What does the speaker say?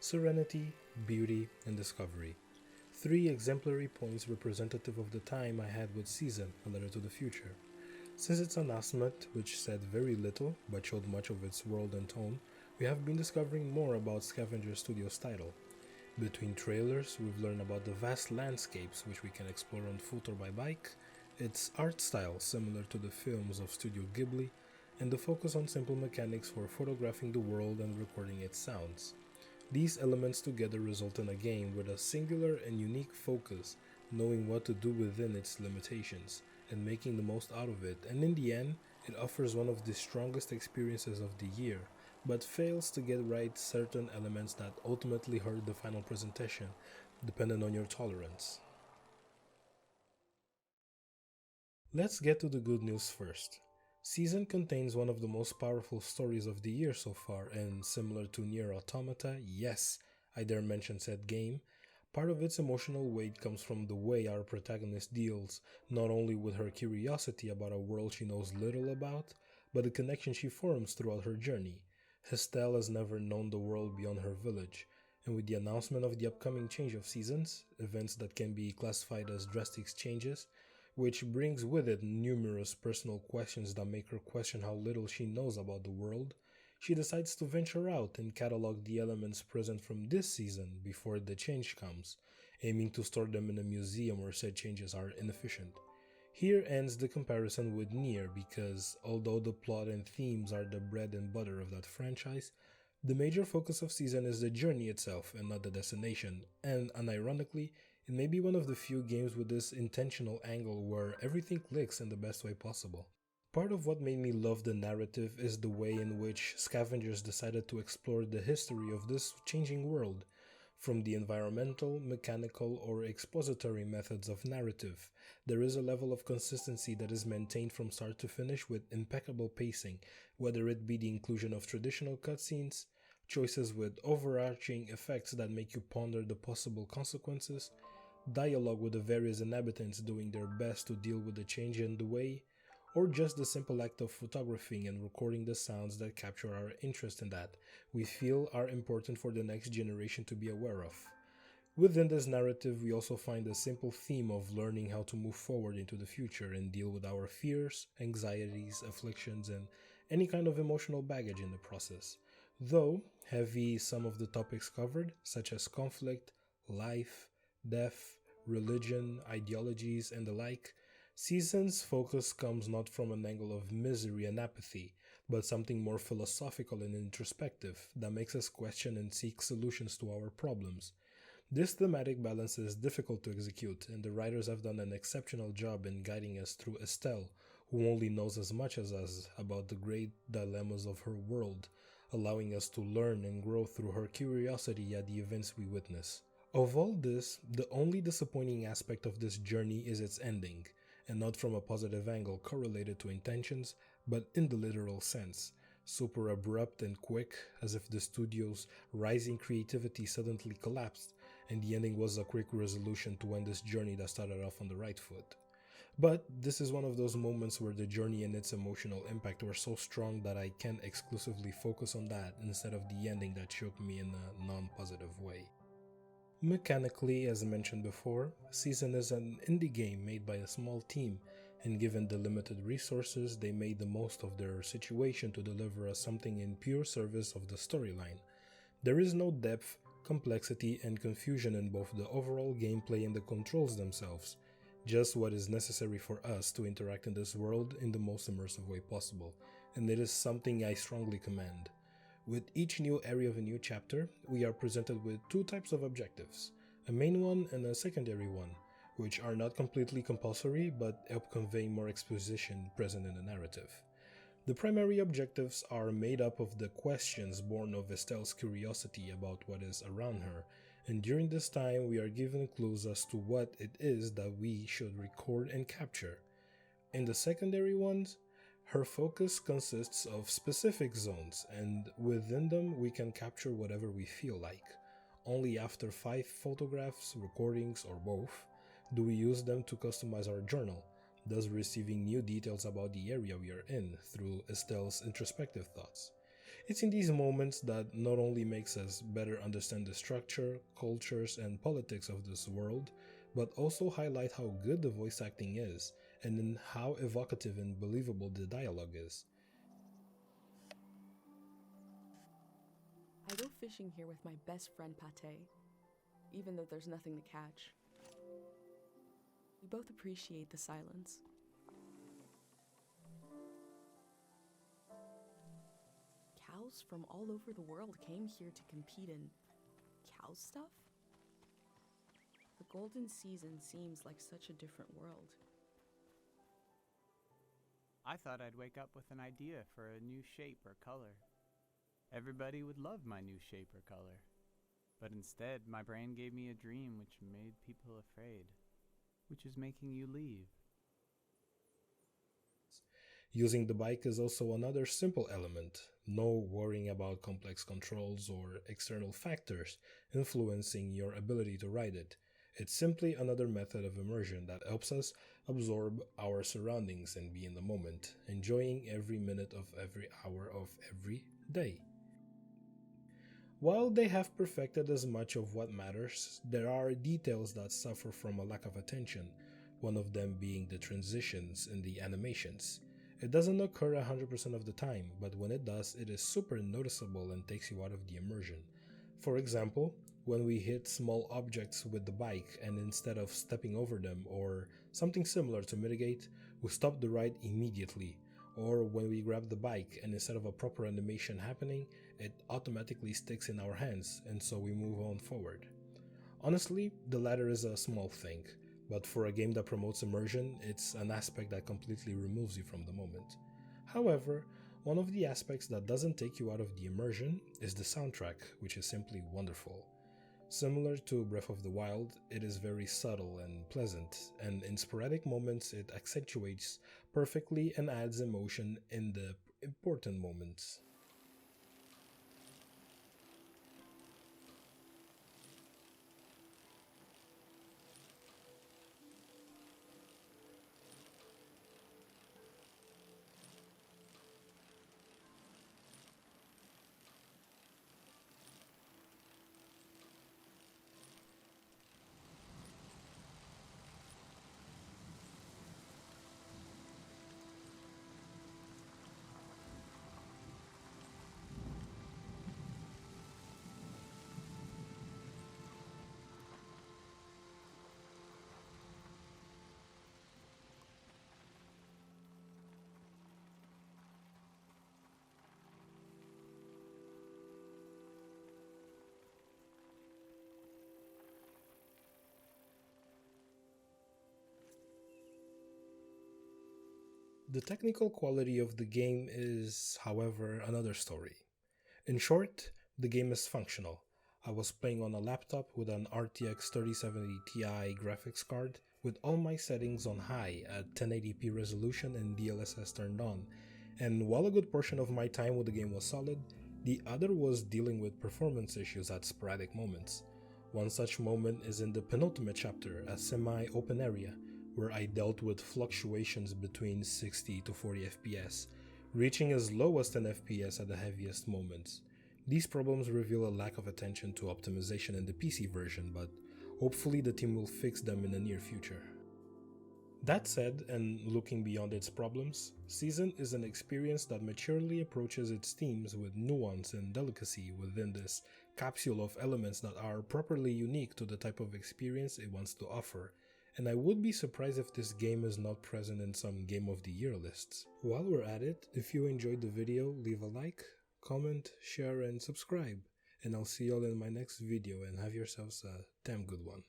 serenity, beauty, and discovery. Three exemplary points representative of the time I had with Season, A Letter to the Future. Since its announcement, which said very little but showed much of its world and tone, we have been discovering more about Scavenger Studios' title. Between trailers, we've learned about the vast landscapes which we can explore on foot or by bike, its art style similar to the films of Studio Ghibli, and the focus on simple mechanics for photographing the world and recording its sounds. These elements together result in a game with a singular and unique focus, knowing what to do within its limitations, and making the most out of it, and in the end, it offers one of the strongest experiences of the year, but fails to get right certain elements that ultimately hurt the final presentation, depending on your tolerance. Let's get to the good news first. Season contains one of the most powerful stories of the year so far, and similar to Nier Automata, yes, I dare mention said game, part of its emotional weight comes from the way our protagonist deals not only with her curiosity about a world she knows little about, but the connection she forms throughout her journey. Estelle has never known the world beyond her village, and with the announcement of the upcoming change of seasons, events that can be classified as drastic changes, which brings with it numerous personal questions that make her question how little she knows about the world, she decides to venture out and catalog the elements present from this season before the change comes, aiming to store them in a museum where said changes are inefficient. Here ends the comparison with Nier because, although the plot and themes are the bread and butter of that franchise, the major focus of season is the journey itself and not the destination, and unironically, it may be one of the few games with this intentional angle where everything clicks in the best way possible. Part of what made me love the narrative is the way in which Scavengers decided to explore the history of this changing world, from the environmental, mechanical, or expository methods of narrative. There is a level of consistency that is maintained from start to finish with impeccable pacing, whether it be the inclusion of traditional cutscenes, choices with overarching effects that make you ponder the possible consequences, dialogue with the various inhabitants doing their best to deal with the change in the way, or just the simple act of photographing and recording the sounds that capture our interest in that we feel are important for the next generation to be aware of. Within this narrative, we also find a simple theme of learning how to move forward into the future and deal with our fears, anxieties, afflictions, and any kind of emotional baggage in the process. Though heavy some of the topics covered, such as conflict, life, death, religion, ideologies, and the like, Season's focus comes not from an angle of misery and apathy, but something more philosophical and introspective that makes us question and seek solutions to our problems. This thematic balance is difficult to execute, and the writers have done an exceptional job in guiding us through Estelle, who only knows as much as us about the great dilemmas of her world, allowing us to learn and grow through her curiosity at the events we witness. Of all this, the only disappointing aspect of this journey is its ending, and not from a positive angle correlated to intentions, but in the literal sense. Super abrupt and quick, as if the studio's rising creativity suddenly collapsed, and the ending was a quick resolution to end this journey that started off on the right foot. But this is one of those moments where the journey and its emotional impact were so strong that I can exclusively focus on that instead of the ending that shook me in a non positive way. Mechanically, as mentioned before, Season is an indie game made by a small team, and given the limited resources, they made the most of their situation to deliver us something in pure service of the storyline. There is no depth, complexity, and confusion in both the overall gameplay and the controls themselves, just what is necessary for us to interact in this world in the most immersive way possible, and it is something I strongly commend. With each new area of a new chapter, we are presented with two types of objectives, a main one and a secondary one, which are not completely compulsory but help convey more exposition present in the narrative. The primary objectives are made up of the questions born of Estelle's curiosity about what is around her, and during this time we are given clues as to what it is that we should record and capture. In the secondary ones, her focus consists of specific zones, and within them we can capture whatever we feel like. Only after 5 photographs, recordings, or both do we use them to customize our journal, thus receiving new details about the area we are in through Estelle's introspective thoughts. It's in these moments that not only makes us better understand the structure, cultures, and politics of this world, but also highlight how good the voice acting is, and in how evocative and believable the dialogue is. I go fishing here with my best friend Pate, even though there's nothing to catch. We both appreciate the silence. Cows from all over the world came here to compete in cow stuff? The golden season seems like such a different world. I thought I'd wake up with an idea for a new shape or color. Everybody would love my new shape or color. But instead, my brain gave me a dream which made people afraid, which is making you leave. Using the bike is also another simple element. No worrying about complex controls or external factors influencing your ability to ride it. It's simply another method of immersion that helps us absorb our surroundings and be in the moment, enjoying every minute of every hour of every day. While they have perfected as much of what matters, there are details that suffer from a lack of attention, one of them being the transitions in the animations. It doesn't occur 100% of the time, but when it does, it is super noticeable and takes you out of the immersion. For example, when we hit small objects with the bike and instead of stepping over them or something similar to mitigate, we stop the ride immediately. Or when we grab the bike and instead of a proper animation happening, it automatically sticks in our hands and so we move on forward. Honestly, the latter is a small thing, but for a game that promotes immersion, it's an aspect that completely removes you from the moment. However, one of the aspects that doesn't take you out of the immersion is the soundtrack, which is simply wonderful. Similar to Breath of the Wild, it is very subtle and pleasant, and in sporadic moments it accentuates perfectly and adds emotion in the important moments. The technical quality of the game is, however, another story. In short, the game is functional. I was playing on a laptop with an RTX 3070 Ti graphics card with all my settings on high at 1080p resolution and DLSS turned on, and while a good portion of my time with the game was solid, the other was dealing with performance issues at sporadic moments. One such moment is in the penultimate chapter, a semi-open area, where I dealt with fluctuations between 60 to 40 FPS, reaching as low as 10 FPS at the heaviest moments. These problems reveal a lack of attention to optimization in the PC version, but hopefully the team will fix them in the near future. That said, and looking beyond its problems, Season is an experience that maturely approaches its themes with nuance and delicacy within this capsule of elements that are properly unique to the type of experience it wants to offer, and I would be surprised if this game is not present in some Game of the Year lists. While we're at it, if you enjoyed the video, leave a like, comment, share and subscribe, and I'll see y'all in my next video and have yourselves a damn good one.